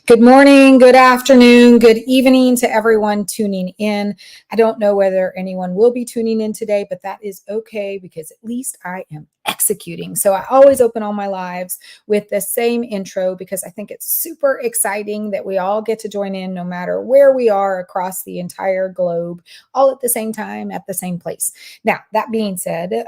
Good morning, good afternoon, good evening to everyone tuning in. I don't know whether anyone will be tuning in today, but that is okay because at least I am executing. So I always open all my lives with the same intro because I think it's super exciting that we all get to join in no matter where we are across the entire globe, all at the same time, at the same place. Now, that being said,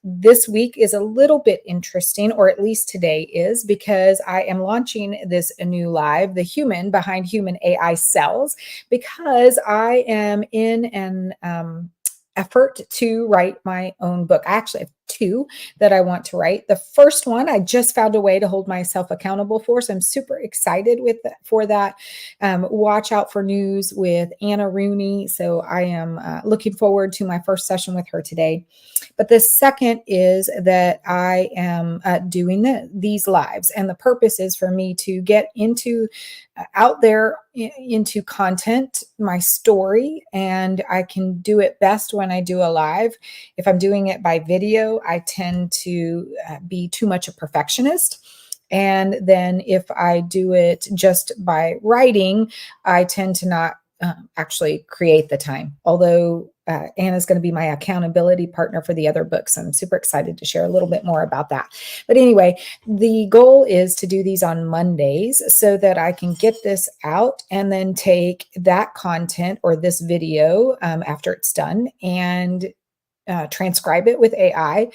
this week is a little bit interesting, or at least today is, because I am launching this new live, the human behind HumAIn cells, because I am in an effort to write my own book. I actually have two that I want to write. The first one I just found a way to hold myself accountable for, so I'm super excited for that. Watch out for news with Anna Rooney. So I am looking forward to my first session with her today. But the second is that I am doing these lives, and the purpose is for me to get out there into content, my story, and I can do it best when I do a live. If I'm doing it by video, I tend to be too much a perfectionist. And then if I do it just by writing, I tend to not actually create the time. Although Anna's going to be my accountability partner for the other books. I'm super excited to share a little bit more about that. But anyway, the goal is to do these on Mondays so that I can get this out and then take that content or this video after it's done and transcribe it with AI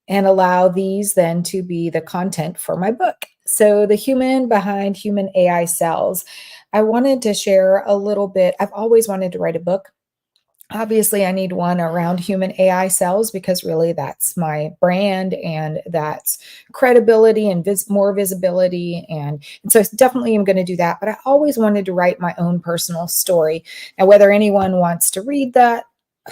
and allow these then to be the content for my book. So the human behind HumAIn cells. I wanted to share a little bit. I've always wanted to write a book. Obviously, I need one around HumAIn cells because really that's my brand and that's credibility and more visibility. And so definitely I'm going to do that. But I always wanted to write my own personal story. Now, whether anyone wants to read that,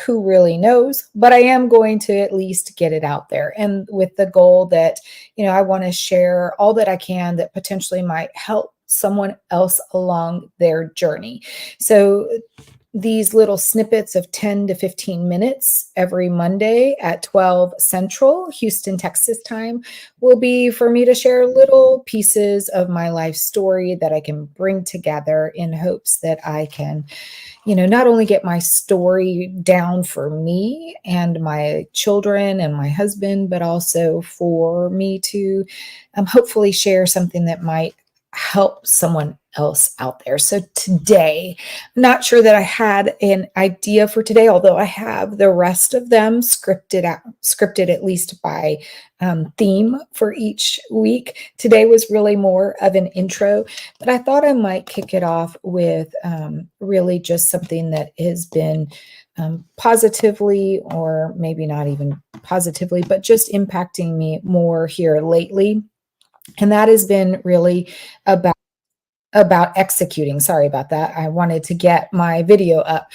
who really knows, but I am going to at least get it out there. And with the goal that, I want to share all that I can that potentially might help someone else along their journey. So these little snippets of 10 to 15 minutes every Monday at 12 Central, Houston, Texas time will be for me to share little pieces of my life story that I can bring together in hopes that I can, not only get my story down for me and my children and my husband, but also for me to hopefully share something that might help someone else out there. So today, I'm not sure that I had an idea for today, although I have the rest of them scripted at least by theme for each week. Today was really more of an intro, but I thought I might kick it off with really just something that has been positively, or maybe not even positively, but just impacting me more here lately. And that has been really about executing. Sorry about that. I wanted to get my video up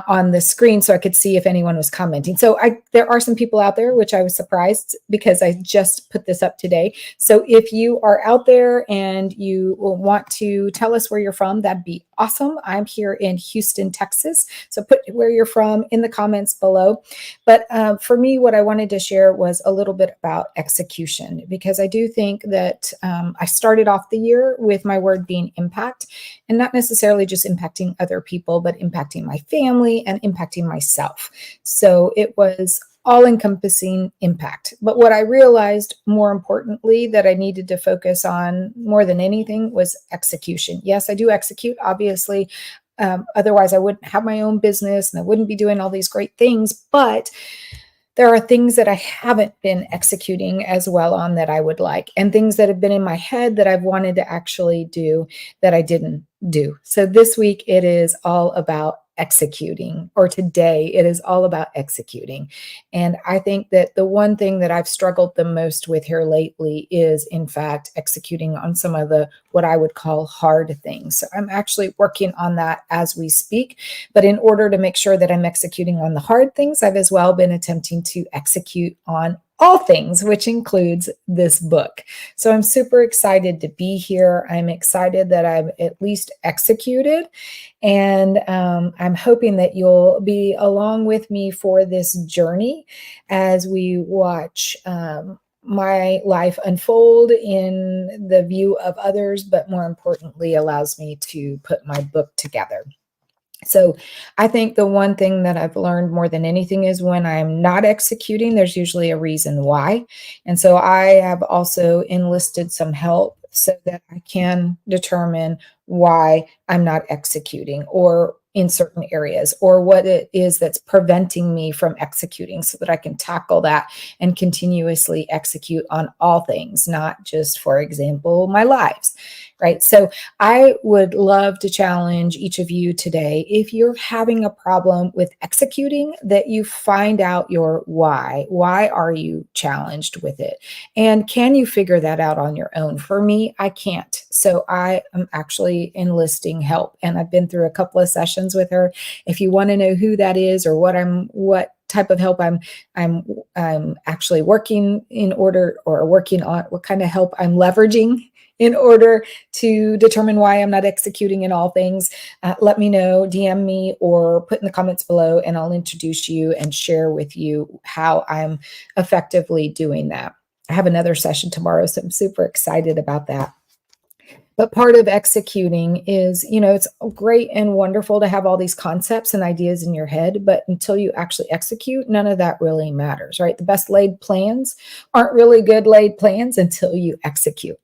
on the screen so I could see if anyone was commenting. So there are some people out there, which I was surprised because I just put this up today. So if you are out there and you will want to tell us where you're from, that'd be awesome. I'm here in Houston, Texas. So put where you're from in the comments below. But for me, what I wanted to share was a little bit about execution, because I do think that I started off the year with my word being impact, and not necessarily just impacting other people, but impacting my family and impacting myself. So it was all-encompassing impact. But what I realized more importantly that I needed to focus on more than anything was execution. Yes, I do execute, obviously. Otherwise, I wouldn't have my own business and I wouldn't be doing all these great things. But there are things that I haven't been executing as well on that I would like, and things that have been in my head that I've wanted to actually do that I didn't do. So this week it is all about executing, or today it is all about executing. And I think that the one thing that I've struggled the most with here lately is, in fact, executing on some of the what I would call hard things. So I'm actually working on that as we speak. But in order to make sure that I'm executing on the hard things, I've as well been attempting to execute on all things, which includes this book. So I'm super excited to be here. I'm excited that I've at least executed. And I'm hoping that you'll be along with me for this journey as we watch my life unfold in the view of others, but more importantly, allows me to put my book together. So I think the one thing that I've learned more than anything is when I'm not executing, there's usually a reason why. And so I have also enlisted some help so that I can determine why I'm not executing or in certain areas, or what it is that's preventing me from executing, so that I can tackle that and continuously execute on all things, not just, for example, my lives, right? So I would love to challenge each of you today, if you're having a problem with executing, that you find out your why. Why are you challenged with it? And can you figure that out on your own? For me, I can't. So I am actually enlisting help, and I've been through a couple of sessions with her. If you want to know who that is, or what type of help I'm actually working in order, or working on, what kind of help I'm leveraging in order to determine why I'm not executing in all things, let me know, DM me, or put in the comments below, and I'll introduce you and share with you how I'm effectively doing that. I have another session tomorrow, so I'm super excited about that. But part of executing is, it's great and wonderful to have all these concepts and ideas in your head, but until you actually execute, none of that really matters, right? The best laid plans aren't really good laid plans until you execute.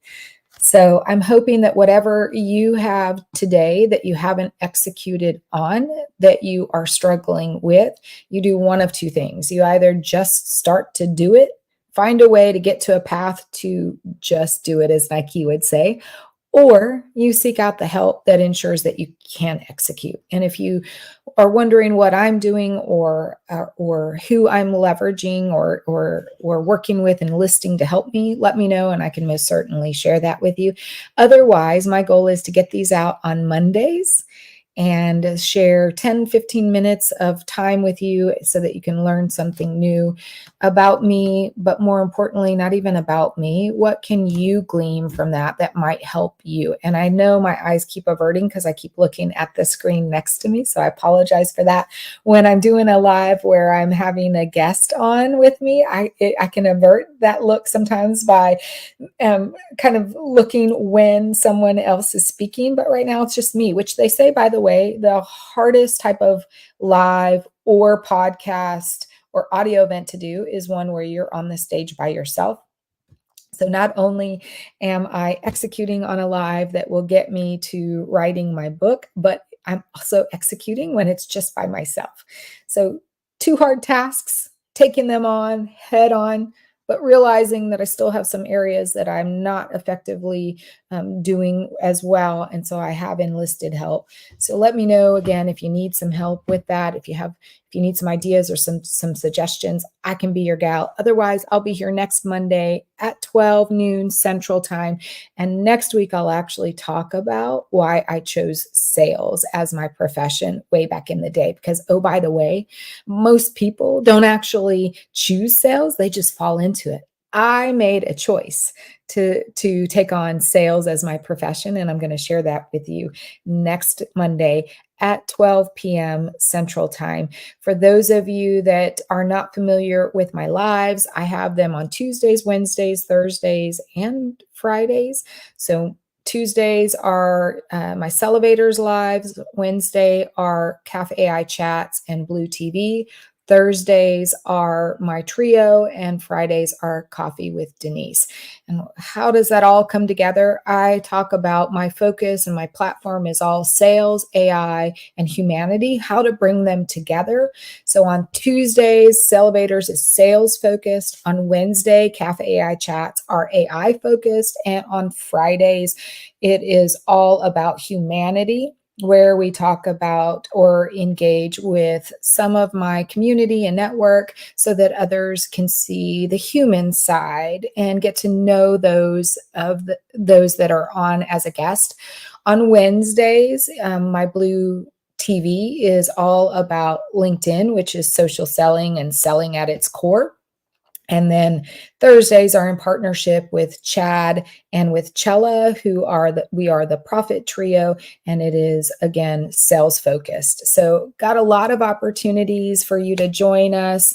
So I'm hoping that whatever you have today that you haven't executed on, that you are struggling with, you do one of two things. You either just start to do it, find a way to get to a path to just do it, as Nike would say, or you seek out the help that ensures that you can execute. And if you are wondering what I'm doing, or who I'm leveraging or working with and listing to help me, let me know, and I can most certainly share that with you. Otherwise, my goal is to get these out on Mondays and share 10-15 minutes of time with you, so that you can learn something new about me, but more importantly, not even about me. What can you glean from that might help you? And I know my eyes keep averting because I keep looking at the screen next to me, so I apologize for that. When I'm doing a live where I'm having a guest on with me, I can avert that look sometimes by kind of looking when someone else is speaking. But right now it's just me, which they say, by the way, the hardest type of live or podcast or audio event to do is one where you're on the stage by yourself. So not only am I executing on a live that will get me to writing my book, but I'm also executing when it's just by myself. So two hard tasks, taking them on head on, but realizing that I still have some areas that I'm not effectively doing as well. And so I have enlisted help. So let me know again if you need some help with that. If you need some ideas or some suggestions, I can be your gal. Otherwise, I'll be here next Monday at 12 noon Central Time. And next week, I'll actually talk about why I chose sales as my profession way back in the day. Because, oh, by the way, most people don't actually choose sales. They just fall into it. I made a choice to take on sales as my profession, and I'm going to share that with you next Monday at 12 p.m. Central Time. For those of you that are not familiar with my lives, I have them on Tuesdays, Wednesdays, Thursdays, and Fridays. So Tuesdays are my Celevators lives. Wednesday are Cafe AI chats and Blue TV. Thursdays are my trio, and Fridays are Coffee with Denise. And how does that all come together? I talk about my focus, and my platform is all sales, AI, and humanity, how to bring them together. So on Tuesdays, Celevators is sales focused. On Wednesday, Cafe AI chats are AI focused. And on Fridays, it is all about humanity, where we talk about or engage with some of my community and network so that others can see the human side and get to know those that are on as a guest. On Wednesdays, my Blue TV is all about LinkedIn, which is social selling and selling at its core. And then Thursdays are in partnership with Chad and with Chella, we are the Profit Trio, and it is again sales focused. So got a lot of opportunities for you to join us.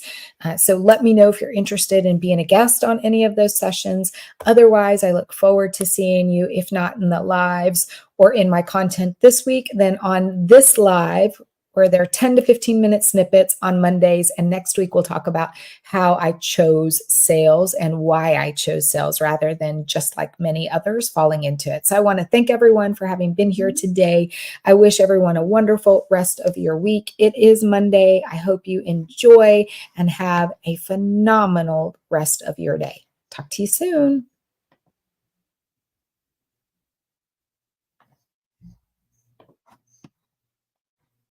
So let me know if you're interested in being a guest on any of those sessions. Otherwise, I look forward to seeing you, if not in the lives or in my content this week, then on this live, where there are 10 to 15 minute snippets on Mondays. And next week, we'll talk about how I chose sales and why I chose sales rather than just like many others falling into it. So I want to thank everyone for having been here today. I wish everyone a wonderful rest of your week. It is Monday. I hope you enjoy and have a phenomenal rest of your day. Talk to you soon.